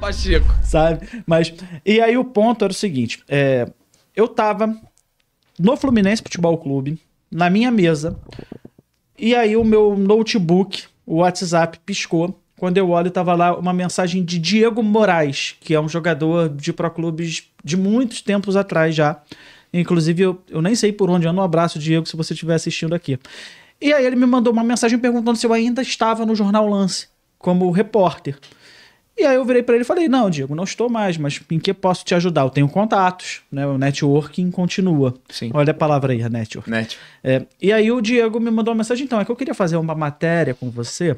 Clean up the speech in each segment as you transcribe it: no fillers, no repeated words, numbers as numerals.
Pacheco. Sabe? Mas, e aí o ponto era o seguinte, eu tava no Fluminense Futebol Clube, na minha mesa, e aí o meu notebook, o WhatsApp, piscou. Quando eu olho, tava lá uma mensagem de Diego Moraes, que é um jogador de Proclubes de muitos tempos atrás já. Inclusive, eu nem sei por onde anda. Um abraço, Diego, se você estiver assistindo aqui. E aí ele me mandou uma mensagem perguntando se eu ainda estava no Jornal Lance, como repórter. E aí eu virei para ele e falei, não, Diego, não estou mais, mas em que posso te ajudar? Eu tenho contatos, né? O networking continua. Sim. Olha a palavra aí, a network. E aí o Diego me mandou uma mensagem, então, é que eu queria fazer uma matéria com você,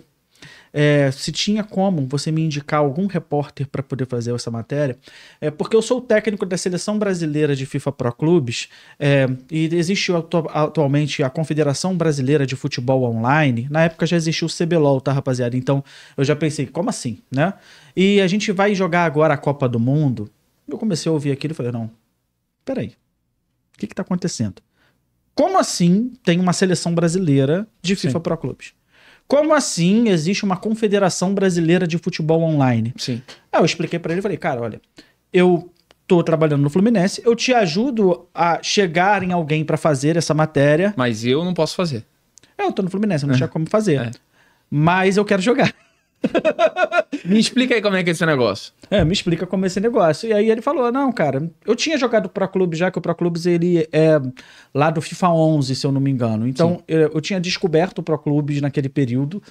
se tinha como você me indicar algum repórter para poder fazer essa matéria, porque eu sou o técnico da Seleção Brasileira de FIFA Pro Clubes, e existe atualmente a Confederação Brasileira de Futebol Online. Na época já existiu o CBLOL, tá, rapaziada? Então eu já pensei, como assim, né? E a gente vai jogar agora a Copa do Mundo. Eu comecei a ouvir aquilo e falei, não, peraí, o que tá acontecendo? Como assim tem uma seleção brasileira de FIFA Pro Clubes? Como assim existe uma Confederação Brasileira de Futebol Online? Sim. Aí eu expliquei pra ele e falei, cara, olha, eu tô trabalhando no Fluminense, eu te ajudo a chegar em alguém pra fazer essa matéria. Mas eu não posso fazer. Eu tô no Fluminense, eu não tinha como fazer. Mas eu quero jogar. Me explica aí como é que é esse negócio. Me explica como é esse negócio. E aí ele falou, não, cara, eu tinha jogado Pro Clubes já, que o Pro Clubes ele é lá do FIFA 11, se eu não me engano. Então, eu tinha descoberto o Pro Clubes naquele período.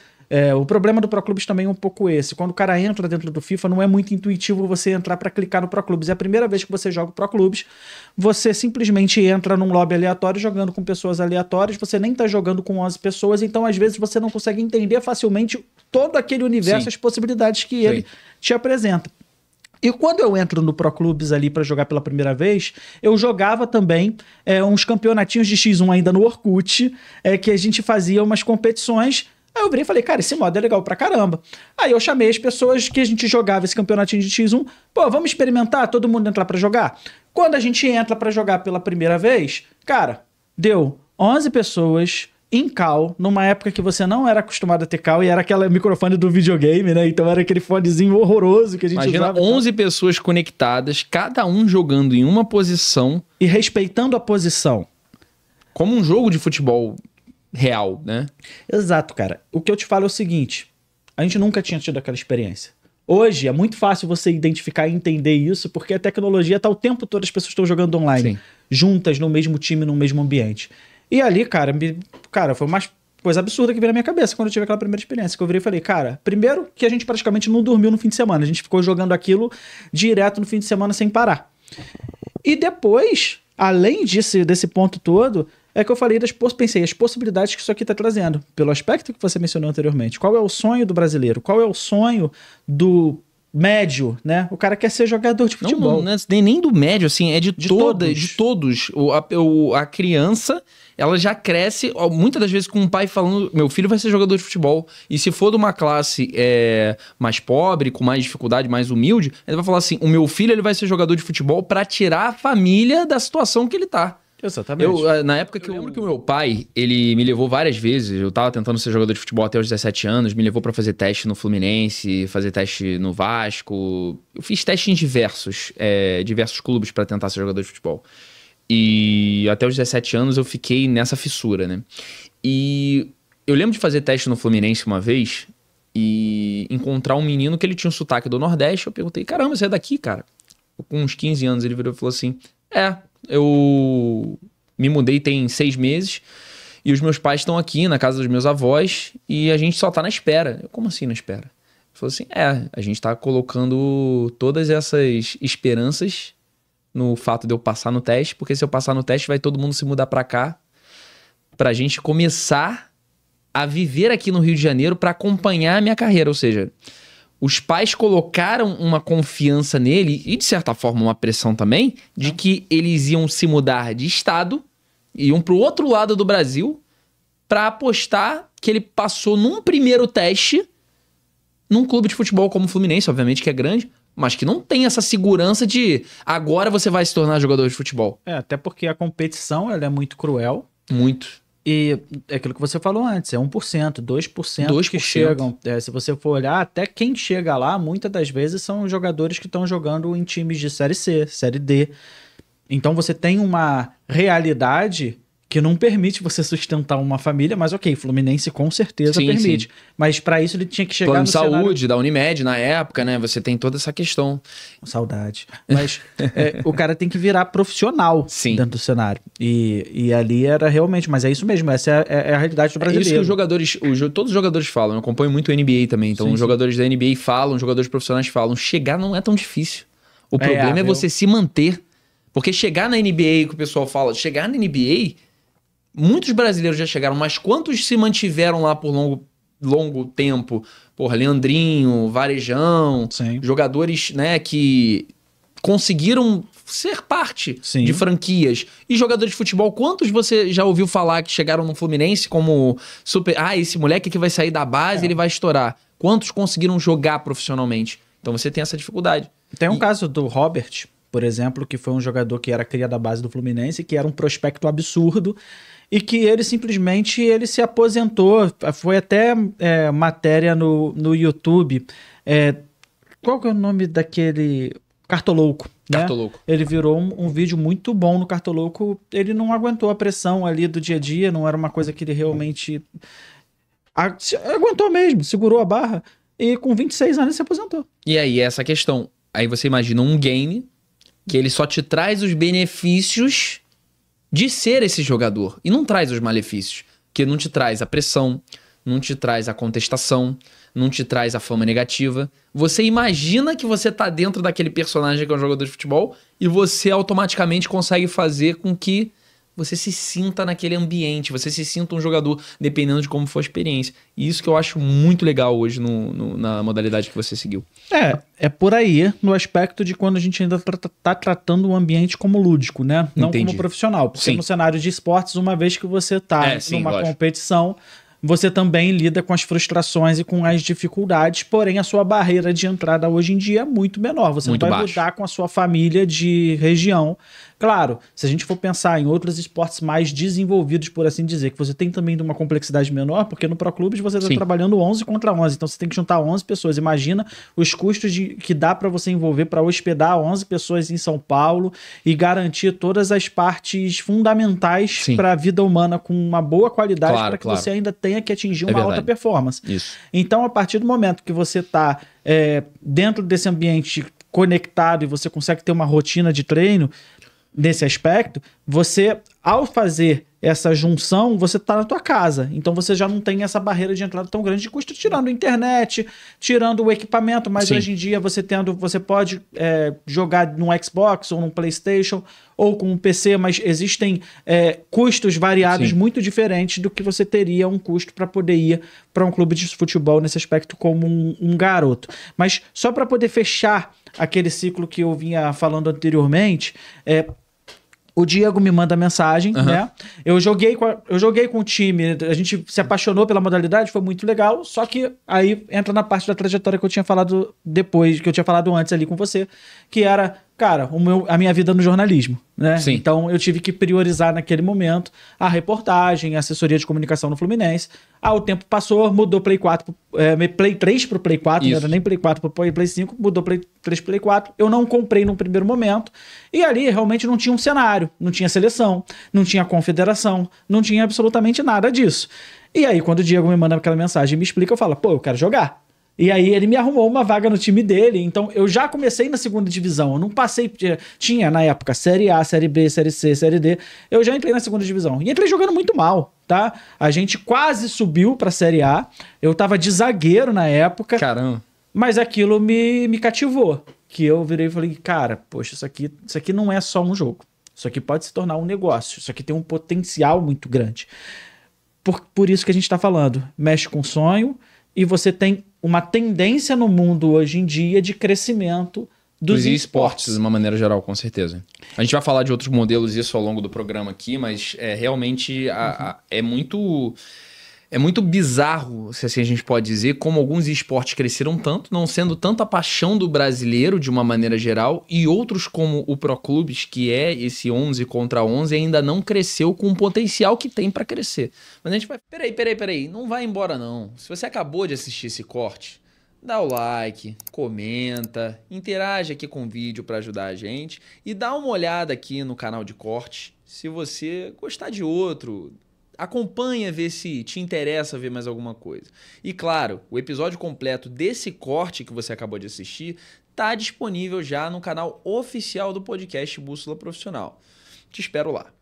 O problema do Pro Clubes também é um pouco esse. Quando o cara entra dentro do FIFA, não é muito intuitivo você entrar para clicar no Pro Clubes. É a primeira vez que você joga o Pro Clubes, você simplesmente entra num lobby aleatório, jogando com pessoas aleatórias, você nem tá jogando com 11 pessoas, então às vezes você não consegue entender facilmente todo aquele universo, as possibilidades que ele te apresenta. E quando eu entro no Pro Clubes ali para jogar pela primeira vez, eu jogava também uns campeonatinhos de X1 ainda no Orkut, que a gente fazia umas competições. Aí eu virei e falei, cara, esse modo é legal pra caramba. Aí eu chamei as pessoas que a gente jogava esse campeonatinho de X1. Pô, vamos experimentar? Todo mundo entrar pra jogar? Quando a gente entra pra jogar pela primeira vez, cara, deu 11 pessoas em call, numa época que você não era acostumado a ter call, e era aquele microfone do videogame, né? Então era aquele fonezinho horroroso que a gente usava. Imagina 11 pessoas conectadas, cada um jogando em uma posição. E respeitando a posição. Como um jogo de futebol real, né? Exato, cara. O que eu te falo é o seguinte, a gente nunca tinha tido aquela experiência. Hoje é muito fácil você identificar e entender isso, porque a tecnologia tá o tempo todo, as pessoas estão jogando online, juntas, no mesmo time, no mesmo ambiente. E ali, cara, foi uma coisa absurda que veio na minha cabeça quando eu tive aquela primeira experiência, que eu virei e falei, cara, primeiro que a gente praticamente não dormiu no fim de semana, a gente ficou jogando aquilo direto no fim de semana sem parar. E depois, além desse ponto todo, é que eu falei pensei, as possibilidades que isso aqui tá trazendo, pelo aspecto que você mencionou anteriormente. Qual é o sonho do brasileiro? Qual é o sonho do médio, né? O cara quer ser jogador de futebol. Não é nem do médio, assim, é de todos. A criança, ela já cresce, muitas das vezes, com o pai falando, meu filho vai ser jogador de futebol. E se for de uma classe mais pobre, com mais dificuldade, mais humilde, ele vai falar assim, o meu filho ele vai ser jogador de futebol para tirar a família da situação que ele tá. Exatamente. Na época que eu lembro que o meu pai, ele me levou várias vezes, eu tava tentando ser jogador de futebol até os 17 anos, me levou pra fazer teste no Fluminense, fazer teste no Vasco. Eu fiz teste em diversos clubes pra tentar ser jogador de futebol. E até os 17 anos eu fiquei nessa fissura, né? E eu lembro de fazer teste no Fluminense uma vez e encontrar um menino que ele tinha um sotaque do Nordeste. Eu perguntei, caramba, você é daqui, cara? Com uns 15 anos ele virou e falou assim, eu me mudei tem 6 meses e os meus pais estão aqui na casa dos meus avós e a gente só tá na espera. Eu, como assim na espera? Ele falou assim, a gente tá colocando todas essas esperanças no fato de eu passar no teste, porque se eu passar no teste vai todo mundo se mudar pra cá pra gente começar a viver aqui no Rio de Janeiro pra acompanhar a minha carreira, ou seja, os pais colocaram uma confiança nele e, de certa forma, uma pressão também, de que eles iam se mudar de estado, iam pro outro lado do Brasil, para apostar que ele passou num primeiro teste num clube de futebol como o Fluminense, obviamente, que é grande, mas que não tem essa segurança de agora você vai se tornar jogador de futebol. Até porque a competição ela é muito cruel. Muito. E é aquilo que você falou antes, é 1%, 2%, 2%. que chegam. Se você for olhar, até quem chega lá, muitas das vezes são jogadores que estão jogando em times de Série C, Série D. Então você tem uma realidade que não permite você sustentar uma família, mas ok, Fluminense com certeza permite. Sim. Mas para isso ele tinha que chegar Plano no de saúde, cenário... da Unimed na época, né? Você tem toda essa questão. Saudade. Mas o cara tem que virar profissional dentro do cenário. E ali era realmente... Mas é isso mesmo, essa é a realidade do brasileiro. É isso que os jogadores... todos os jogadores falam. Eu acompanho muito o NBA também. Então os jogadores da NBA falam, os jogadores profissionais falam. Chegar não é tão difícil. O problema é você se manter. Porque chegar na NBA, que o pessoal fala, chegar na NBA... Muitos brasileiros já chegaram, mas quantos se mantiveram lá por longo tempo? Porra, Leandrinho, Varejão, jogadores, né, que conseguiram ser parte de franquias. E jogadores de futebol, quantos você já ouviu falar que chegaram no Fluminense como super... Ah, esse moleque que vai sair da base, ele vai estourar. Quantos conseguiram jogar profissionalmente? Então você tem essa dificuldade. Tem um caso do Robert, por exemplo, que foi um jogador que era cria da base do Fluminense, que era um prospecto absurdo, e que ele simplesmente se aposentou. Foi até matéria no YouTube. Qual que é o nome daquele... Cartolouco. Né? Cartolouco. Ele virou um vídeo muito bom no Cartolouco. Ele não aguentou a pressão ali do dia a dia, não era uma coisa que ele realmente... Aguentou mesmo, segurou a barra, e com 26 anos se aposentou. E aí, essa questão. Aí você imagina um game que ele só te traz os benefícios de ser esse jogador. E não traz os malefícios. Que não te traz a pressão, não te traz a contestação, não te traz a fama negativa. Você imagina que você tá dentro daquele personagem que é um jogador de futebol e você automaticamente consegue fazer com que você se sinta naquele ambiente, você se sinta um jogador, dependendo de como for a experiência. E isso que eu acho muito legal hoje na modalidade que você seguiu. É por aí, no aspecto de quando a gente ainda tá tratando o ambiente como lúdico, né? Não como profissional. Porque no cenário de esportes, uma vez que você tá numa competição, você também lida com as frustrações e com as dificuldades, porém a sua barreira de entrada hoje em dia é muito menor. Você não vai lidar com a sua família de região. Claro, se a gente for pensar em outros esportes mais desenvolvidos, por assim dizer, que você tem também uma complexidade menor, porque no Pro Clubes você está trabalhando 11 contra 11, então você tem que juntar 11 pessoas. Imagina os custos que dá para você envolver para hospedar 11 pessoas em São Paulo e garantir todas as partes fundamentais para a vida humana com uma boa qualidade, para que você ainda tenha que atingir uma alta performance. Isso. Então, a partir do momento que você está dentro desse ambiente conectado e você consegue ter uma rotina de treino, nesse aspecto, você, ao fazer essa junção, você está na tua casa. Então você já não tem essa barreira de entrada tão grande de custo, tirando a internet, tirando o equipamento, mas hoje em dia você pode jogar num Xbox ou num PlayStation ou com um PC, mas existem custos variados muito diferentes do que você teria um custo para poder ir para um clube de futebol nesse aspecto como um garoto. Mas só para poder fechar aquele ciclo que eu vinha falando anteriormente, o Diego me manda mensagem, né? Eu joguei com o time, a gente se apaixonou pela modalidade, foi muito legal, só que aí entra na parte da trajetória que eu tinha falado depois, que eu tinha falado antes ali com você, que era, cara, a minha vida no jornalismo, né? Sim. Então eu tive que priorizar naquele momento a reportagem, a assessoria de comunicação no Fluminense. O tempo passou, mudou Play 3 pro Play 4, não era nem Play 4 pro Play 5, mudou Play 3 pro Play 4. Eu não comprei num primeiro momento, e ali realmente não tinha um cenário, não tinha seleção, não tinha confederação, não tinha absolutamente nada disso. E aí quando o Diego me manda aquela mensagem e me explica, eu falo, pô, eu quero jogar. E aí ele me arrumou uma vaga no time dele, então eu já comecei na segunda divisão, eu não passei, tinha na época Série A, Série B, Série C, Série D, eu já entrei na segunda divisão, e entrei jogando muito mal, tá? A gente quase subiu pra Série A, eu tava de zagueiro na época. Caramba. Mas aquilo me cativou, que eu virei e falei, cara, poxa, isso aqui não é só um jogo, isso aqui pode se tornar um negócio, isso aqui tem um potencial muito grande. Por isso que a gente tá falando, mexe com sonho, e você tem uma tendência no mundo hoje em dia de crescimento dos esportes. De uma maneira geral, com certeza. A gente vai falar de outros modelos isso ao longo do programa aqui, mas realmente é muito... É muito bizarro, se assim a gente pode dizer, como alguns esportes cresceram tanto, não sendo tanto a paixão do brasileiro de uma maneira geral, e outros como o Pro Clubes, que é esse 11 contra 11, ainda não cresceu com o potencial que tem para crescer. Mas a gente vai... Peraí, não vai embora não. Se você acabou de assistir esse corte, dá o like, comenta, interage aqui com o vídeo para ajudar a gente e dá uma olhada aqui no canal de corte. Se você gostar de outro... acompanha, ver se te interessa ver mais alguma coisa. E claro, o episódio completo desse corte que você acabou de assistir está disponível já no canal oficial do podcast Bússola Profissional. Te espero lá.